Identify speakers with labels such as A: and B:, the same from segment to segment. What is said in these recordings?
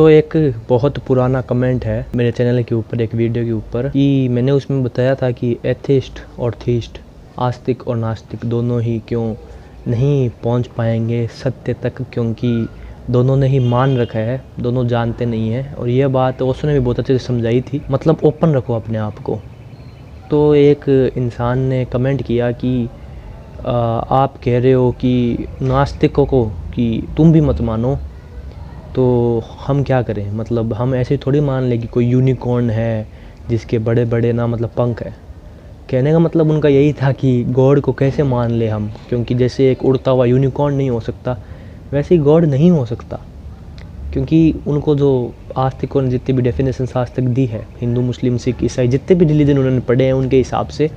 A: एक बहुत पुराना कमेंट है मेरे चैनल के ऊपर, एक वीडियो के ऊपर, कि मैंने उसमें बताया था कि एथिस्ट और थीस्ट, आस्तिक और नास्तिक दोनों ही क्यों नहीं पहुंच पाएंगे सत्य तक, क्योंकि दोनों ने ही मान रखा है, दोनों जानते नहीं हैं। और यह बात उसने भी बहुत अच्छे से समझाई थी, मतलब ओपन रखो अपने आप को। तो एक इंसान ने कमेंट किया कि आप कह रहे हो कि नास्तिकों को कि तुम भी मत मानो, तो हम क्या करें? मतलब हम ऐसे थोड़ी मान लें कि कोई यूनिकॉर्न है जिसके बड़े बड़े ना मतलब पंख है। कहने का मतलब उनका यही था कि गॉड को कैसे मान ले हम, क्योंकि जैसे एक उड़ता हुआ यूनिकॉर्न नहीं हो सकता, वैसे ही गॉड नहीं हो सकता। क्योंकि उनको जो आस्तिकों ने जितनी भी डेफिनेशन आज तक दी है, हिंदू मुस्लिम सिख ईसाई जितने भी रिलीजन उन्होंने पढ़े हैं, उनके हिसाब से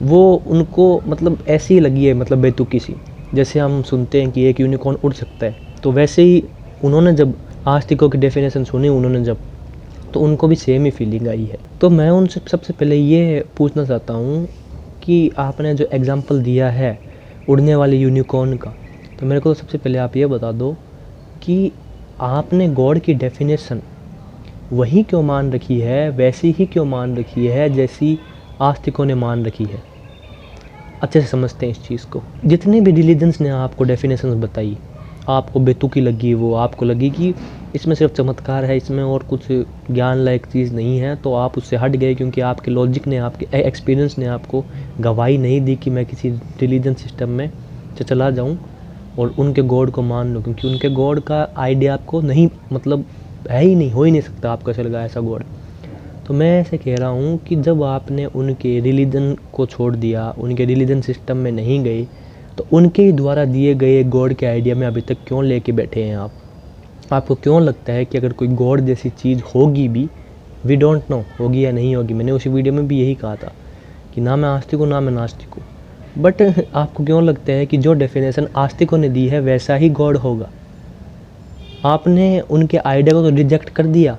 A: वो उनको मतलब ऐसी ही लगी है, मतलब बेतुकी सी। जैसे हम सुनते हैं कि एक यूनिकॉर्न उड़ सकता है, तो वैसे ही उन्होंने जब आस्तिकों की डेफिनेशन सुनी उन्होंने जब, तो उनको भी सेम ही फीलिंग आई है। तो मैं उनसे सबसे पहले ये पूछना चाहता हूँ कि आपने जो एग्ज़ाम्पल दिया है उड़ने वाले यूनिकॉर्न का, तो मेरे को सबसे पहले आप ये बता दो कि आपने गॉड की डेफिनेशन वही क्यों मान रखी है, वैसी ही क्यों मान रखी है जैसी आस्तिकों ने मान रखी है। अच्छे से समझते हैं इस चीज़ को। जितने भी रिलीजन्स ने आपको डेफिनेशंस बताई, आपको बेतुकी लगी, वो आपको लगी कि इसमें सिर्फ चमत्कार है, इसमें और कुछ ज्ञान लायक चीज़ नहीं है, तो आप उससे हट गए क्योंकि आपके लॉजिक ने, आपके एक्सपीरियंस ने आपको गवाही नहीं दी कि मैं किसी रिलीजन सिस्टम में चला जाऊं और उनके गॉड को मान लूँ, क्योंकि उनके गॉड का आइडिया आपको नहीं, मतलब है ही नहीं, हो ही नहीं सकता आपका चल गया ऐसा गॉड। तो मैं ऐसे कह रहा हूँ कि जब आपने उनके रिलीजन को छोड़ दिया, उनके रिलीजन सिस्टम में नहीं गए, तो उनके ही द्वारा दिए गए गॉड के आइडिया में अभी तक क्यों लेके बैठे हैं आप? आपको क्यों लगता है कि अगर कोई गॉड जैसी चीज़ होगी भी, वी डोंट नो होगी या नहीं होगी। मैंने उसी वीडियो में भी यही कहा था कि ना मैं आस्तिक हूँ ना मैं नास्तिक हूँ, बट आपको क्यों लगता है कि जो डेफिनेशन आस्तिकों ने दी है वैसा ही गॉड होगा? आपने उनके आइडिया को तो रिजेक्ट कर दिया,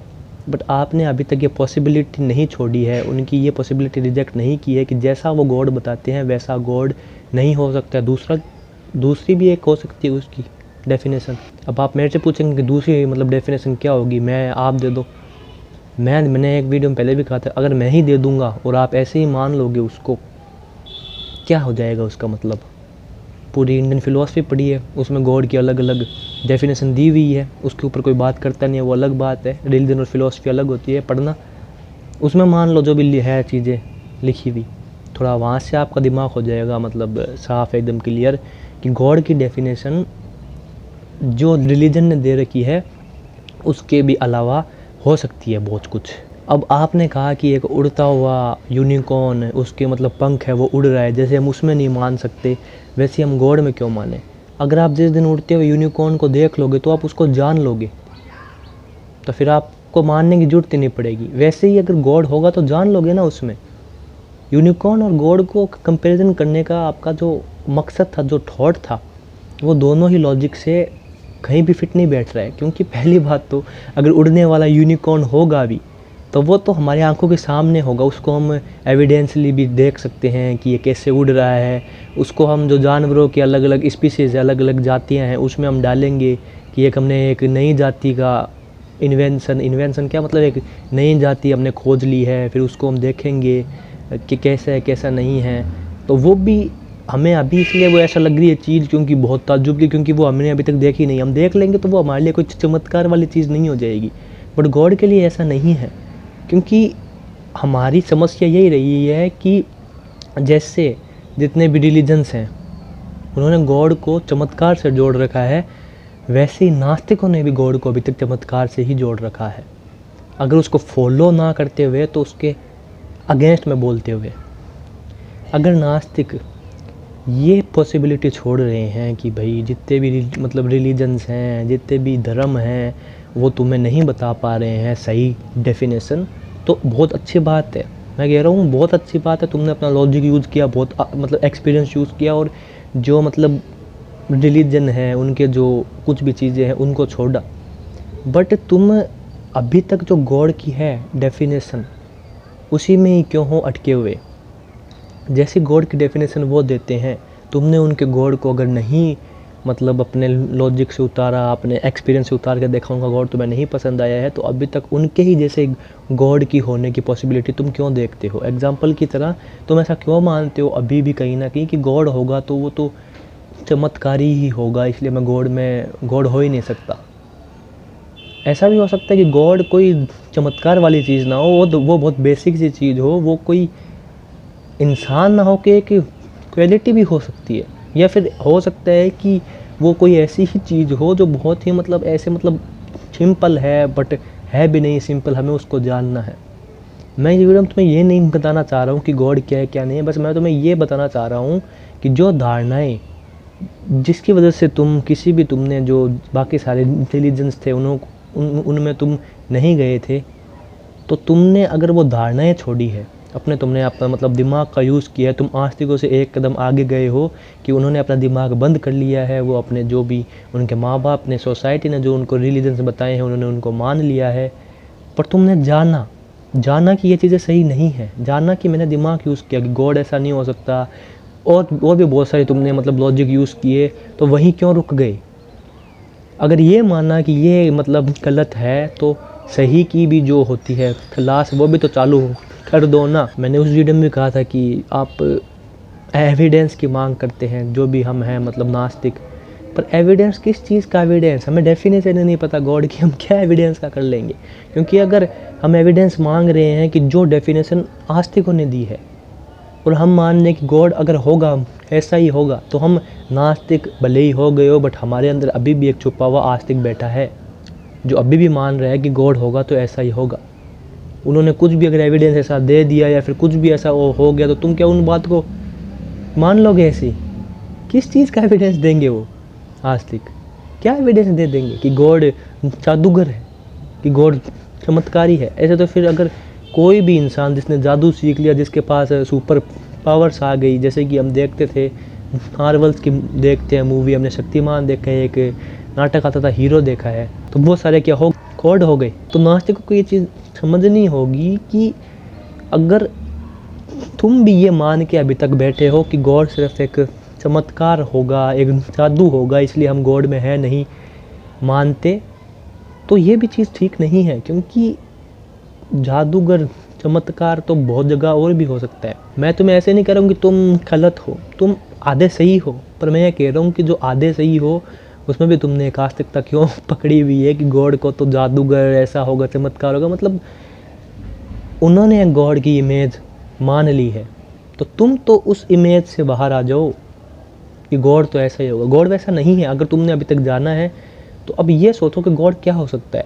A: बट आपने अभी तक ये पॉसिबिलिटी नहीं छोड़ी है, उनकी ये पॉसिबिलिटी रिजेक्ट नहीं की है कि जैसा वो गॉड बताते हैं वैसा गॉड नहीं हो सकता। दूसरी भी एक हो सकती है उसकी डेफिनेशन। अब आप मेरे से पूछेंगे कि दूसरी मतलब डेफिनेशन क्या होगी, आप दे दो। मैंने एक वीडियो में पहले भी कहा था, अगर मैं ही दे दूँगा और आप ऐसे ही मान लोगे उसको, क्या हो जाएगा उसका मतलब? पूरी इंडियन फिलोसफी पढ़ी है, उसमें गॉड की अलग अलग डेफिनेशन दी हुई है, उसके ऊपर कोई बात करता नहीं है, वो अलग बात है। रिलीजन और फिलोसफी अलग होती है, पढ़ना। उसमें मान लो जो भी है चीज़ें लिखी हुई, थोड़ा वहाँ से आपका दिमाग हो जाएगा मतलब साफ एकदम क्लियर कि गॉड की डेफिनेशन जो रिलीजन ने दे रखी है उसके भी अलावा हो सकती है बहुत कुछ। अब आपने कहा कि एक उड़ता हुआ यूनिकॉर्न है, उसके मतलब पंख है, वो उड़ रहा है, जैसे हम उसमें नहीं मान सकते वैसे हम गॉड में क्यों माने? अगर आप जिस दिन उड़ते हुए यूनिकॉर्न को देख लोगे तो आप उसको जान लोगे, तो फिर आपको मानने की जरूरत ही नहीं पड़ेगी। वैसे ही अगर गॉड होगा तो जान लोगे ना उसमें। यूनिकॉर्न और गॉड को कंपैरिजन करने का आपका जो मकसद था, जो थॉट था, वो दोनों ही लॉजिक से कहीं भी फिट नहीं बैठ रहा है। क्योंकि पहली बात तो अगर उड़ने वाला यूनिकॉर्न होगा भी तो वो तो हमारी आंखों के सामने होगा, उसको हम एविडेंसली भी देख सकते हैं कि ये कैसे उड़ रहा है। उसको हम जो जानवरों की अलग अलग स्पीसीज़ है, अलग अलग जातियाँ हैं, उसमें हम डालेंगे कि हमने एक नई जाति का इन्वेंशन क्या मतलब, एक नई जाति हमने खोज ली है, फिर उसको हम देखेंगे कि कैसा है कैसा नहीं है। तो वो भी हमें अभी इसलिए वो ऐसा लग रही है चीज़ क्योंकि बहुत ताज्जुब की, क्योंकि वो हमने अभी तक देखी नहीं। हम देख लेंगे तो वो हमारे लिए कोई चमत्कार वाली चीज़ नहीं हो जाएगी, बट गॉड के लिए ऐसा नहीं है। क्योंकि हमारी समस्या यही रही है कि जैसे जितने भी रिलीजन्स हैं उन्होंने गॉड को चमत्कार से जोड़ रखा है, वैसे ही नास्तिकों ने भी गॉड को अभी तक चमत्कार से ही जोड़ रखा है। अगर उसको फॉलो ना करते हुए तो उसके अगेंस्ट में बोलते हुए। अगर नास्तिक ये पॉसिबिलिटी छोड़ रहे हैं कि भाई जितने भी मतलब रिलीजन्स हैं, जितने भी धर्म हैं, वो तुम्हें नहीं बता पा रहे हैं सही डेफिनेशन, तो बहुत अच्छी बात है। मैं कह रहा हूँ बहुत अच्छी बात है, तुमने अपना लॉजिक यूज़ किया, बहुत मतलब एक्सपीरियंस यूज़ किया, और जो मतलब रिलीजन है उनके जो कुछ भी चीज़ें हैं उनको छोड़ा। बट तुम अभी तक जो गॉड की है डेफिनेशन उसी में ही क्यों हो अटके हुए? जैसे गॉड की डेफिनेशन वो देते हैं, तुमने उनके गॉड को अगर नहीं मतलब अपने लॉजिक से उतारा, अपने एक्सपीरियंस से उतार के देखा, उनका गॉड तुम्हें नहीं पसंद आया है, तो अभी तक उनके ही जैसे गॉड की होने की पॉसिबिलिटी तुम क्यों देखते हो? एग्जाम्पल की तरह तुम ऐसा क्यों मानते हो अभी भी कहीं ना कहीं कि गॉड होगा तो वो तो चमत्कारी ही होगा, इसलिए मैं गॉड हो ही नहीं सकता। ऐसा भी हो सकता है कि गॉड कोई चमत्कार वाली चीज़ ना हो, वो बहुत बेसिक सी चीज़ हो, वो कोई इंसान ना हो के एक क्वालिटी भी हो सकती है, या फिर हो सकता है कि वो कोई ऐसी ही चीज़ हो जो बहुत ही मतलब ऐसे मतलब सिंपल है, बट है भी नहीं सिंपल, हमें उसको जानना है। मैं ये वीडियो में तुम्हें ये नहीं बताना चाह रहा हूँ कि गॉड क्या है क्या नहीं है, बस मैं तुम्हें ये बताना चाह रहा हूँ कि जो धारणाएँ जिसकी वजह से तुमने जो बाकी सारे रिलीजन्स थे उनमें तुम नहीं गए थे, तो तुमने अगर वो धारणाएँ छोड़ी है, तुमने अपना मतलब दिमाग का यूज़ किया है, तुम आस्तिकों से एक कदम आगे गए हो कि उन्होंने अपना दिमाग बंद कर लिया है, वो अपने जो भी उनके माँ बाप ने, सोसाइटी ने जो उनको रिलीजन्स बताए हैं उन्होंने उनको मान लिया है। पर तुमने जाना कि ये चीज़ें सही नहीं है, जाना कि मैंने दिमाग यूज़ किया कि गॉड ऐसा नहीं हो सकता, और भी बहुत सारे तुमने मतलब लॉजिक यूज़ किए, तो वहीं क्यों रुक गए? अगर ये माना कि ये मतलब गलत है, तो सही की भी जो होती है क्लास वो भी तो चालू कर दो ना। मैंने उस वीडियो में भी कहा था कि आप एविडेंस की मांग करते हैं, जो भी हम हैं मतलब नास्तिक, पर एविडेंस किस चीज़ का एविडेंस? हमें डेफिनेशन नहीं पता गॉड की, हम क्या एविडेंस का कर लेंगे? क्योंकि अगर हम एविडेंस मांग रहे हैं कि जो डेफिनेशन आस्तिकों ने दी है, और हम मान लें कि गॉड अगर होगा ऐसा ही होगा, तो हम नास्तिक भले ही हो गए हो, बट हमारे अंदर अभी भी एक छुपा हुआ आस्तिक बैठा है जो अभी भी मान रहा है कि गॉड होगा तो ऐसा ही होगा। उन्होंने कुछ भी अगर एविडेंस ऐसा दे दिया या फिर कुछ भी ऐसा हो गया, तो तुम क्या उन बात को मान लोगे ऐसे? किस चीज़ का एविडेंस देंगे वो आस्तिक? क्या एविडेंस दे देंगे कि गॉड जादूगर है, कि गॉड चमत्कारी है? ऐसे तो फिर अगर कोई भी इंसान जिसने जादू सीख लिया, जिसके पास सुपर पावर्स आ गई, जैसे कि हम देखते थे मार्वल्स की देखते हैं मूवी, हमने शक्तिमान देखा है, एक नाटक आता था हीरो देखा है, तो बहुत सारे क्या हो गॉड हो गए। तो नास्तिकों को ये चीज़ समझनी होगी कि अगर तुम भी ये मान के अभी तक बैठे हो कि गॉड सिर्फ एक चमत्कार होगा, एक जादू होगा, इसलिए हम गॉड में है नहीं मानते, तो ये भी चीज़ ठीक नहीं है। क्योंकि जादूगर चमत्कार तो बहुत जगह और भी हो सकता है। मैं तुम्हें ऐसे नहीं कह रहा हूँ कि तुम गलत हो, तुम आधे सही हो, पर मैं ये कह रहा हूँ कि जो आधे सही हो उसमें भी तुमने एक आस्तिकता क्यों पकड़ी हुई है कि गॉड को तो जादूगर ऐसा होगा, चमत्कार होगा, मतलब उन्होंने गॉड की इमेज मान ली है, तो तुम तो उस इमेज से बाहर आ जाओ कि गॉड तो ऐसा ही होगा। गॉड वैसा नहीं है। अगर तुमने अभी तक जाना है तो अब ये सोचो कि गॉड क्या हो सकता है,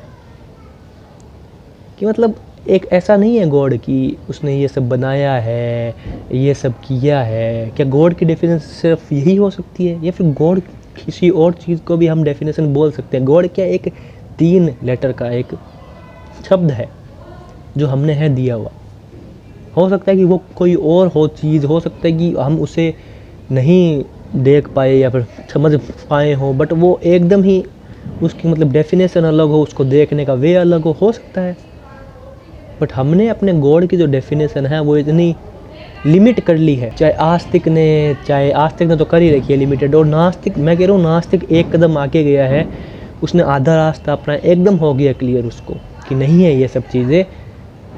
A: कि मतलब एक ऐसा नहीं है गॉड कि उसने ये सब बनाया है, ये सब किया है। क्या गॉड की डेफिनेशन सिर्फ यही हो सकती है, या फिर गॉड किसी और चीज़ को भी हम डेफिनेशन बोल सकते हैं? गॉड क्या एक 3 लेटर का एक शब्द है जो हमने है दिया हुआ। हो सकता है कि वो कोई और हो चीज़, हो सकता है कि हम उसे नहीं देख पाए या फिर समझ पाए हो, बट वो एकदम ही उसकी मतलब डेफिनेशन अलग हो, उसको देखने का वे अलग हो सकता है। बट हमने अपने गॉड की जो डेफिनेशन है वो इतनी लिमिट कर ली है, चाहे आस्तिक ने तो कर ही रखी है लिमिटेड, और नास्तिक, मैं कह रहा हूँ नास्तिक एक कदम आगे गया है, उसने आधा रास्ता अपना एकदम हो गया क्लियर उसको कि नहीं है ये सब चीज़ें।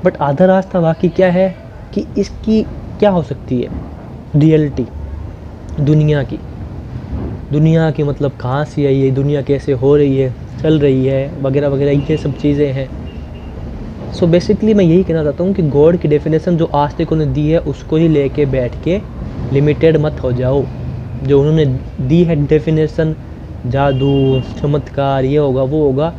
A: बट आधा रास्ता बाकी क्या है कि इसकी क्या हो सकती है रियलिटी दुनिया की मतलब कहाँ से आई है, दुनिया कैसे हो रही है, चल रही है, वगैरह वगैरह, ये सब चीज़ें हैं। सो बेसिकली मैं यही कहना चाहता हूँ कि गॉड की डेफिनेशन जो आस्तिकों ने दी है उसको ही लेके बैठ के लिमिटेड मत हो जाओ। जो उन्होंने दी है डेफिनेशन, जादू चमत्कार ये होगा वो होगा,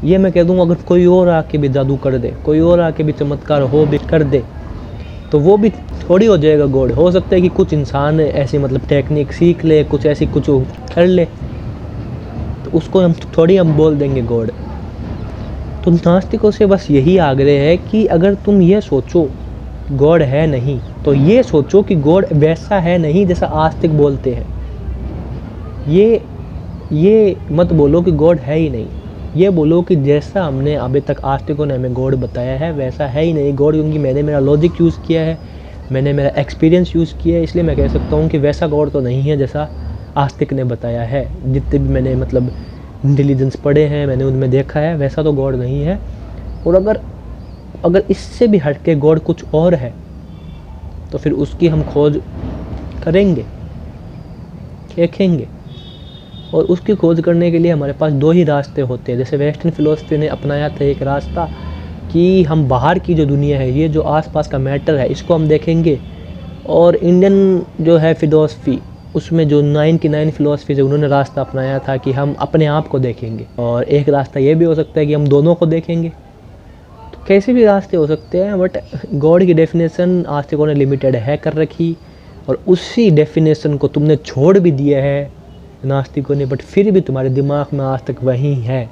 A: ये मैं कह दूँगा अगर कोई और आके भी जादू कर दे, कोई और आके भी चमत्कार हो भी कर दे, तो वो भी थोड़ी हो जाएगा गॉड। हो सकता है कि कुछ इंसान ऐसी मतलब टेक्निक सीख ले, कुछ ऐसी कुछ कर ले, तो उसको हम बोल देंगे गॉड। तो नास्तिकों से बस यही आग्रह है कि अगर तुम ये सोचो गॉड है नहीं, तो ये सोचो कि गॉड वैसा है नहीं जैसा आस्तिक बोलते हैं। ये मत बोलो कि गॉड है ही नहीं, ये बोलो कि जैसा हमने अभी तक आस्तिकों ने हमें गॉड बताया है वैसा है ही नहीं गॉड। क्योंकि मैंने मेरा लॉजिक यूज़ किया है, मैंने मेरा एक्सपीरियंस यूज़ किया है, इसलिए मैं कह सकता हूँ कि वैसा गॉड तो नहीं है जैसा आस्तिक ने बताया है। जितने भी मैंने मतलब इंटेलिजेंस पढ़े हैं, मैंने उनमें देखा है, वैसा तो गॉड नहीं है। और अगर इससे भी हट के गॉड कुछ और है तो फिर उसकी हम खोज करेंगे, देखेंगे। और उसकी खोज करने के लिए हमारे पास दो ही रास्ते होते हैं। जैसे वेस्टर्न फिलोसफी ने अपनाया था एक रास्ता कि हम बाहर की जो दुनिया है, ये जो आसपास का मैटर है, इसको हम देखेंगे। और इंडियन जो है फिलोसफी, उसमें जो 9 की 9 फिलोसफीज है, उन्होंने रास्ता अपनाया था कि हम अपने आप को देखेंगे। और एक रास्ता ये भी हो सकता है कि हम दोनों को देखेंगे। तो कैसे भी रास्ते हो सकते हैं, बट गॉड की डेफिनेशन आस्तिकों ने लिमिटेड है कर रखी, और उसी डेफिनेशन को तुमने छोड़ भी दिया है नास्तिकों ने, बट फिर भी तुम्हारे दिमाग में आज तक वही है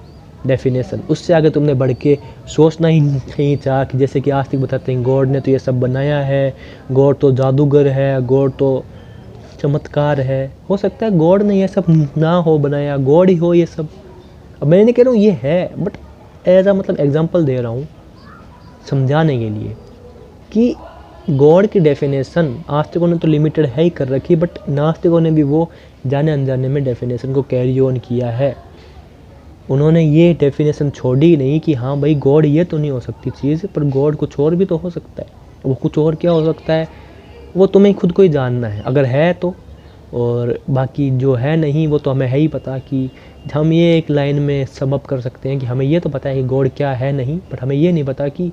A: डेफिनेशन। उससे आगे तुमने बढ़ के सोचना ही नहीं चाहा कि जैसे कि आस्तिक बताते हैं गॉड ने तो ये सब बनाया है, गॉड तो जादूगर है, गॉड तो चमत्कार है। हो सकता है गॉड ने ये सब ना हो बनाया, गॉड ही हो ये सब। अब मैं नहीं कह रहा हूँ ये है, बट एज अ मतलब एग्जांपल दे रहा हूँ समझाने के लिए कि गॉड की डेफिनेशन आस्तिकों ने तो लिमिटेड है ही कर रखी, बट नास्तिकों ने भी वो जाने अनजाने में डेफिनेशन को कैरी ऑन किया है। उन्होंने ये डेफिनेशन छोड़ी नहीं कि हाँ भाई गॉड ये तो नहीं हो सकती चीज़, पर गॉड कुछ और भी तो हो सकता है। वो कुछ और क्या हो सकता है वो तुम्हें खुद को ही जानना है, अगर है तो। और बाकी जो है नहीं वो तो हमें है ही पता कि हम ये एक लाइन में सम अप कर सकते हैं कि हमें ये तो पता है कि गॉड क्या है नहीं, बट हमें ये नहीं पता कि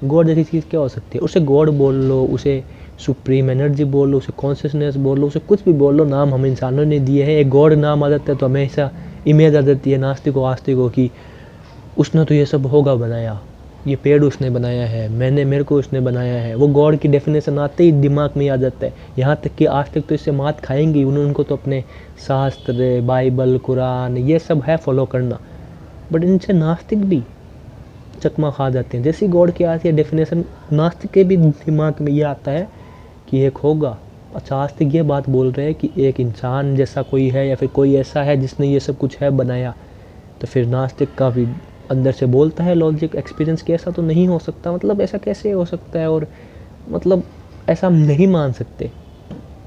A: गॉड जैसी चीज़ क्या हो सकती है। उसे गॉड बोल लो, उसे सुप्रीम एनर्जी बोल लो, उसे कॉन्शियसनेस बोल लो, उसे कुछ भी बोल लो, नाम हम इंसानों ने दिए हैं। एक गॉड नाम आ जाता है तो हमेशा इमेज आ जाती है नास्तिकों आस्तिकों की, उसने तो ये सब होगा बनाया, ये पेड़ उसने बनाया है, मेरे को उसने बनाया है। वो गॉड की डेफिनेशन आते ही दिमाग में आ जाता है। यहाँ तक कि आस्तिक तो इससे मात खाएंगे, उनको तो अपने शास्त्र, बाइबल, कुरान ये सब है फॉलो करना, बट इनसे नास्तिक भी चकमा खा जाते हैं। जैसी गॉड की आती है डेफिनेशन, नास्तिक के भी दिमाग में ये आता है कि एक होगा। अच्छा, आस्तिक ये बात बोल रहे हैं कि एक इंसान जैसा कोई है या फिर कोई ऐसा है जिसने ये सब कुछ है बनाया, तो फिर नास्तिक का भी अंदर से बोलता है लॉजिक, एक्सपीरियंस कि ऐसा तो नहीं हो सकता, मतलब ऐसा कैसे हो सकता है, और मतलब ऐसा हम नहीं मान सकते।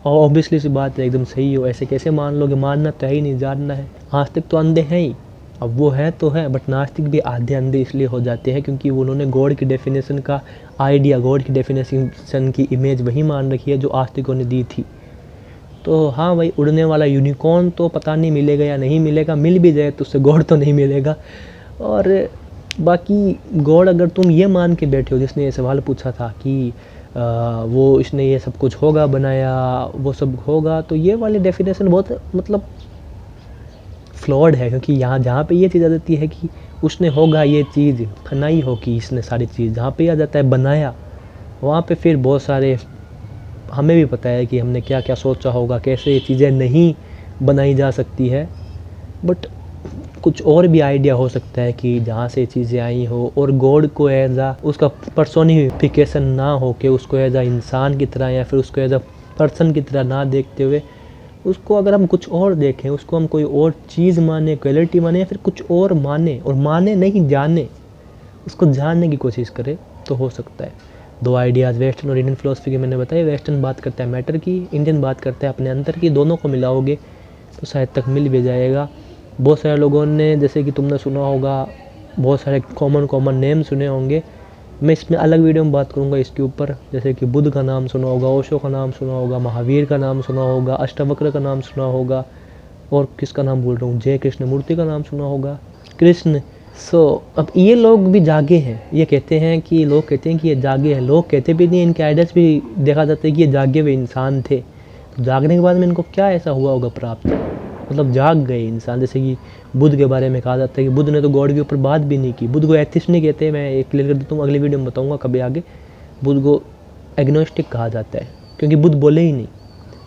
A: और ऑब्वियसली सी बात है, एकदम सही हो, ऐसे कैसे मान लोगे, मानना तो है ही नहीं, जानना है। आस्तिक तो अंधे हैं ही, अब वो है तो है, बट नास्तिक भी आधे अंधे इसलिए हो जाते हैं क्योंकि उन्होंने गॉड की डेफिनेशन का आइडिया, गॉड की डेफिनेशन की इमेज वही मान रखी है जो आस्तिकों ने दी थी। तो हाँ भाई, उड़ने वाला यूनिकॉर्न तो पता नहीं मिलेगा या नहीं मिलेगा, मिल भी जाए तो उससे गॉड तो नहीं मिलेगा। और बाकी गॉड अगर तुम ये मान के बैठे हो, जिसने ये सवाल पूछा था कि वो इसने ये सब कुछ होगा बनाया, वो सब होगा, तो ये वाली डेफिनेशन बहुत मतलब फ्लॉड है। क्योंकि यहाँ जहाँ पे ये चीज़ आ जाती है कि उसने होगा ये चीज़, बनाई होगी इसने सारी चीज़, जहाँ पे आ जाता है बनाया, वहाँ पे फिर बहुत सारे हमें भी पता है कि हमने क्या क्या सोचा होगा, कैसे ये चीज़ें नहीं बनाई जा सकती है। बट कुछ और भी आइडिया हो सकता है कि जहाँ से चीज़ें आई हो, और गॉड को एज आ उसका पर्सोनिफिकेशन ना हो के उसको एज आ इंसान की तरह या फिर उसको एज आ पर्सन की तरह ना देखते हुए, उसको अगर हम कुछ और देखें, उसको हम कोई और चीज़ माने, क्वालिटी माने, या फिर कुछ और माने, और माने नहीं जाने, उसको जानने की कोशिश करें, तो हो सकता है। दो आइडियाज़ वेस्टर्न और इंडियन फिलोसफी के मैंने बताए। वेस्टर्न बात करता है मैटर की, इंडियन बात करता है अपने अंदर की। दोनों को मिलाओगे तो शायद तक मिल भी जाएगा। बहुत सारे लोगों ने, जैसे कि तुमने सुना होगा, बहुत सारे कॉमन नेम सुने होंगे। मैं इसमें अलग वीडियो में बात करूंगा इसके ऊपर। जैसे कि बुद्ध का नाम सुना होगा, ओशो का नाम सुना होगा, महावीर का नाम सुना होगा, अष्टावक्र का नाम सुना होगा, और किसका नाम बोल रहा हूँ, जय कृष्णमूर्ति का नाम सुना होगा, कृष्ण। अब ये लोग भी जागे हैं। ये कहते हैं कि लोग कहते हैं कि ये जागे हैं, लोग कहते भी नहीं, इनके आइडियाज भी देखा जाता है कि ये जागे हुए इंसान थे। तो जागने के बाद में इनको क्या ऐसा हुआ होगा प्राप्त, मतलब जाग गए इंसान। जैसे कि बुद्ध के बारे में कहा जाता है कि बुद्ध ने तो गॉड के ऊपर बात भी नहीं की। बुद्ध को एथिस्ट नहीं कहते, मैं एक क्लियर कर देता हूँ, अगली वीडियो में बताऊँगा कभी आगे। बुद्ध को एग्नोस्टिक कहा जाता है क्योंकि बुद्ध बोले ही नहीं।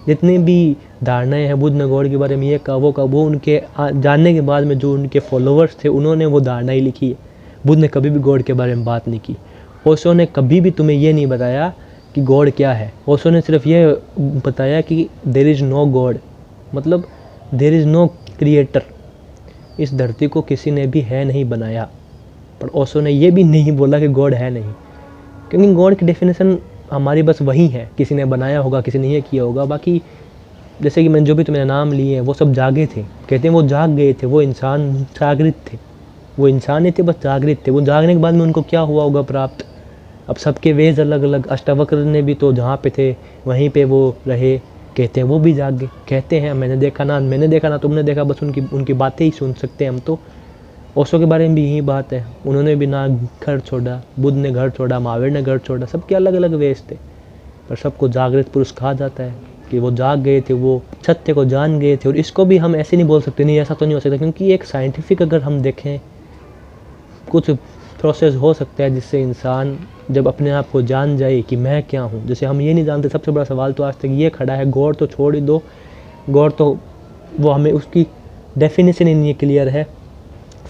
A: जितनी भी धारणाएं हैं बुद्ध ने गॉड के बारे में, ये कहा वो उनके जानने के बाद में जो उनके फॉलोअर्स थे उन्होंने वो धारणाएं लिखी है। बुद्ध ने कभी भी गॉड के बारे में बात नहीं की। ओशो ने कभी भी तुम्हें ये नहीं बताया कि गॉड क्या है। ओशो ने सिर्फ ये बताया कि देयर इज़ नो गॉड, मतलब देयर इज़ नो क्रिएटर। इस धरती को किसी ने भी है नहीं बनाया। पर ओशो ने ये भी नहीं बोला कि गॉड है नहीं, क्योंकि गॉड की डेफिनेशन हमारी बस वही है, किसी ने बनाया होगा, किसी ने ये किया होगा। बाकी जैसे कि मैंने जो भी तुम्हें नाम लिए हैं वो सब जागे थे, कहते हैं वो जाग गए थे, वो इंसान जागृत थे, वो इंसान ही थे बस जागृत थे। वो जागने के बाद में उनको क्या हुआ होगा प्राप्त, अब सबके वेज अलग अलग। अष्टावक्र ने भी तो जहाँ पे थे वहीं पे वो रहे, कहते हैं वो भी जाग गए। कहते हैं मैंने देखा ना तुमने देखा, बस उनकी बातें ही सुन सकते हैं हम तो। ओशो के बारे में भी यही बात है, उन्होंने भी ना घर छोड़ा, बुद्ध ने घर छोड़ा, महावीर ने घर छोड़ा, सबके अलग अलग वेश थे, पर सबको जागृत पुरुष कहा जाता है कि वो जाग गए थे, वो सत्य को जान गए थे। और इसको भी हम ऐसे नहीं बोल सकते, नहीं ऐसा तो नहीं हो सकता, क्योंकि एक साइंटिफिक अगर हम देखें कुछ प्रोसेस हो सकता है जिससे इंसान जब अपने आप को जान जाए कि मैं क्या हूँ। जैसे हम ये नहीं जानते, सबसे बड़ा सवाल तो आज तक ये खड़ा है, गॉड तो छोड़ ही दो, गॉड तो वो हमें उसकी डेफिनेशन ही नहीं क्लियर है।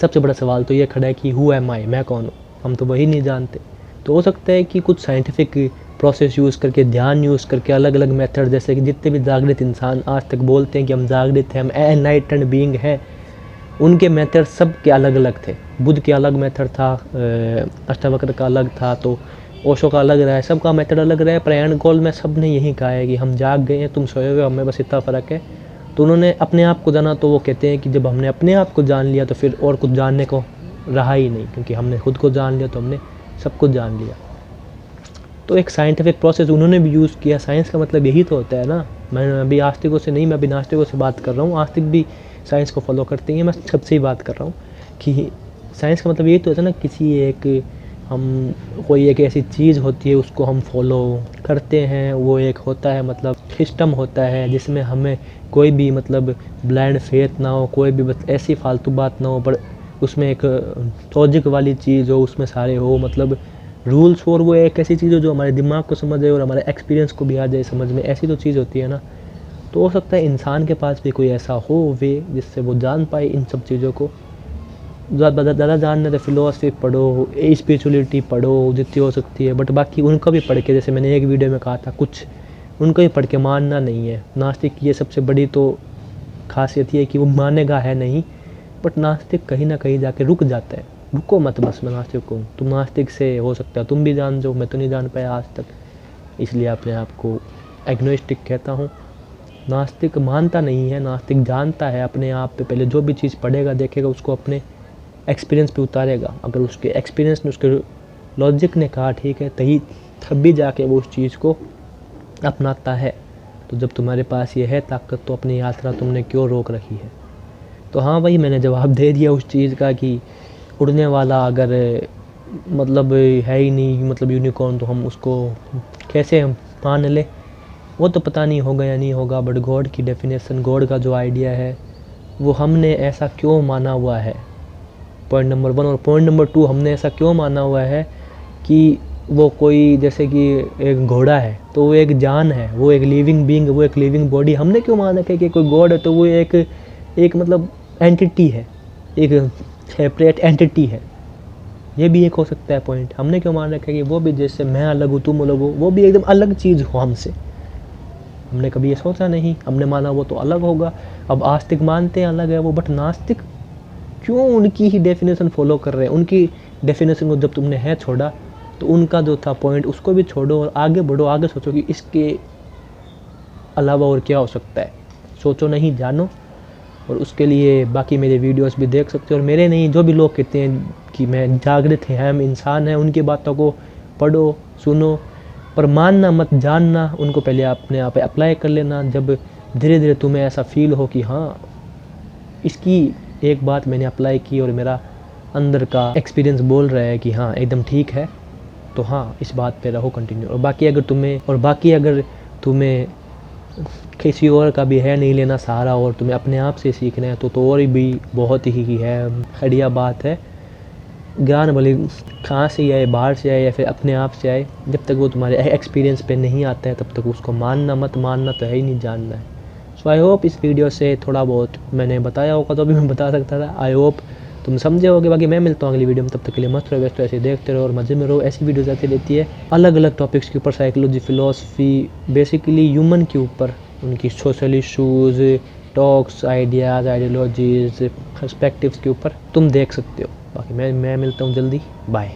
A: सबसे बड़ा सवाल तो ये खड़ा है कि हु एम आई, मैं कौन हूँ, हम तो वही नहीं जानते। तो हो सकता है कि कुछ साइंटिफिक प्रोसेस यूज़ करके, ध्यान यूज़ करके, अलग अलग मेथड, जैसे कि जितने भी जागृत इंसान आज तक बोलते हैं कि हम जागृत हैं, हम एनलाइटेंड बीइंग हैं, उनके मेथड सब के अलग अलग थे। बुद्ध के अलग मेथड था, अष्टावक्र का अलग था, तो ओशो का अलग रहा है, सबका मेथड अलग रहा है। प्रयाण गोल में सब ने यही कहा है कि हम जाग गए हैं, तुम सोए हुए, हमें बस इतना फ़र्क है। तो उन्होंने अपने आप को जाना, तो वो कहते हैं कि जब हमने अपने आप को जान लिया तो फिर और कुछ जानने को रहा ही नहीं, क्योंकि हमने खुद को जान लिया तो हमने सब कुछ जान लिया। तो एक साइंटिफिक प्रोसेस उन्होंने भी यूज़ किया। साइंस का मतलब यही तो होता है ना। मैं अभी आस्तिकों से नहीं, मैं अभी नास्तिकों से बात कर रहा हूँ। आस्तिक भी साइंस को फॉलो करते हैं, मैं सबसे ही बात कर रहा हूँ कि साइंस का मतलब यही तो होता है ना, किसी एक हम कोई एक ऐसी चीज़ होती है उसको हम फॉलो करते हैं, वो एक होता है मतलब सिस्टम होता है जिसमें हमें कोई भी मतलब ब्लाइंड फेथ ना हो, कोई भी बस ऐसी फालतू बात ना हो, पर उसमें एक लॉजिक वाली चीज़ हो, उसमें सारे हो मतलब रूल्स, और वो एक ऐसी चीज़ हो जो हमारे दिमाग को समझ आए और हमारे एक्सपीरियंस को भी आ जाए समझ में, ऐसी तो चीज़ होती है ना। तो हो सकता है इंसान के पास भी कोई ऐसा हो वे जिससे वो जान पाए इन सब चीज़ों को। ज़्यादा जानने तो फ़िलोसफी पढ़ो, स्पिरिचुअलिटी पढ़ो जितनी हो सकती है, बट बाकी उनको भी पढ़ के, जैसे मैंने एक वीडियो में कहा था, कुछ उनको भी पढ़ के मानना नहीं है। नास्तिक की ये सबसे बड़ी तो खासियत ये है कि वो मानेगा है नहीं, बट नास्तिक कहीं ना कहीं जाके रुक जाता है। रुको मत बस, मैं नास्तिक हूँ, तुम नास्तिक से हो सकता है तुम भी जान जाओ, मैं तो नहीं जान पाया आज तक, इसलिए अपने आप को एग्नोस्टिक कहता हूँ। नास्तिक मानता नहीं है, नास्तिक जानता है अपने आप पे। पहले जो भी चीज़ पढ़ेगा देखेगा उसको अपने एक्सपीरियंस पे उतारेगा, अगर उसके एक्सपीरियंस ने, उसके लॉजिक ने कहा ठीक है, तब भी जाके वो उस चीज़ को अपनाता है। तो जब तुम्हारे पास ये है ताकत, तो अपनी यात्रा तुमने क्यों रोक रखी है। तो हाँ भाई, मैंने जवाब दे दिया उस चीज़ का कि उड़ने वाला अगर मतलब है ही नहीं, मतलब यूनिकॉर्न, तो हम उसको कैसे हम मान ले, वो तो पता नहीं होगा या नहीं होगा, बट गॉड की डेफिनेशन, गॉड का जो आइडिया है वो हमने ऐसा क्यों माना हुआ है, पॉइंट नंबर 1। और पॉइंट नंबर 2, हमने ऐसा क्यों माना हुआ है कि वो कोई, जैसे कि एक घोड़ा है तो वो एक जान है, वो एक लिविंग बीइंग, वो एक लिविंग बॉडी। हमने क्यों मान रखा है कि कोई गॉड है तो वो एक मतलब एंटिटी है, एक सेपरेट एंटिटी है। ये भी एक हो सकता है पॉइंट। हमने क्यों मान रखा है कि वो भी जैसे मैं अलग हूँ, तुम अलग हो, वो भी एकदम अलग चीज़ हो हमसे। हमने कभी ये सोचा नहीं, हमने माना वो तो अलग होगा। अब आस्तिक मानते हैं अलग है वो, बट नास्तिक क्यों उनकी ही डेफिनेशन फॉलो कर रहे हैं। उनकी डेफिनेशन को जब तुमने है छोड़ा, तो उनका जो था पॉइंट उसको भी छोड़ो और आगे बढ़ो, आगे सोचो कि इसके अलावा और क्या हो सकता है। सोचो नहीं, जानो। और उसके लिए बाकी मेरे वीडियोस भी देख सकते हो, और मेरे नहीं, जो भी लोग कहते हैं कि मैं जागृत है, हम इंसान हैं, उनकी बातों को पढ़ो, सुनो, पर मानना मत, जानना उनको पहले अपने आप अप्लाई कर लेना। जब धीरे धीरे तुम्हें ऐसा फील हो कि हाँ, इसकी एक बात मैंने अप्लाई की और मेरा अंदर का एक्सपीरियंस बोल रहा है कि हाँ एकदम ठीक है, तो हाँ इस बात पे रहो कंटिन्यू। और बाकी अगर तुम्हें किसी और का भी है नहीं लेना सहारा, और तुम्हें अपने आप से सीखना है, तो और भी बहुत ही है बढ़िया बात है। ज्ञान भले कहाँ से आए, बाहर से आए या फिर अपने आप से आए, जब तक वो तुम्हारे एक्सपीरियंस पे नहीं आता है तब तक उसको मानना मत। मानना तो है ही नहीं, जानना है। सो आई होप इस वीडियो से थोड़ा बहुत मैंने बताया होगा, तो भी मैं बता सकता था। आई होप तुम समझे होगे। बाकी मैं मिलता हूँ अगली वीडियो में, तब तक के लिए मस्त रहो, व्यस्त ऐसे देखते रहो और मज़े में रहो। ऐसी वीडियोज़ आती रहती है अलग अलग टॉपिक्स के ऊपर, साइकोलॉजी, फिलोसफी, बेसिकली ह्यूमन के ऊपर, उनकी social issues, talks, ideas, ideologies, perspectives के ऊपर तुम देख सकते हो। बाकी मैं मिलता हूँ जल्दी, बाय।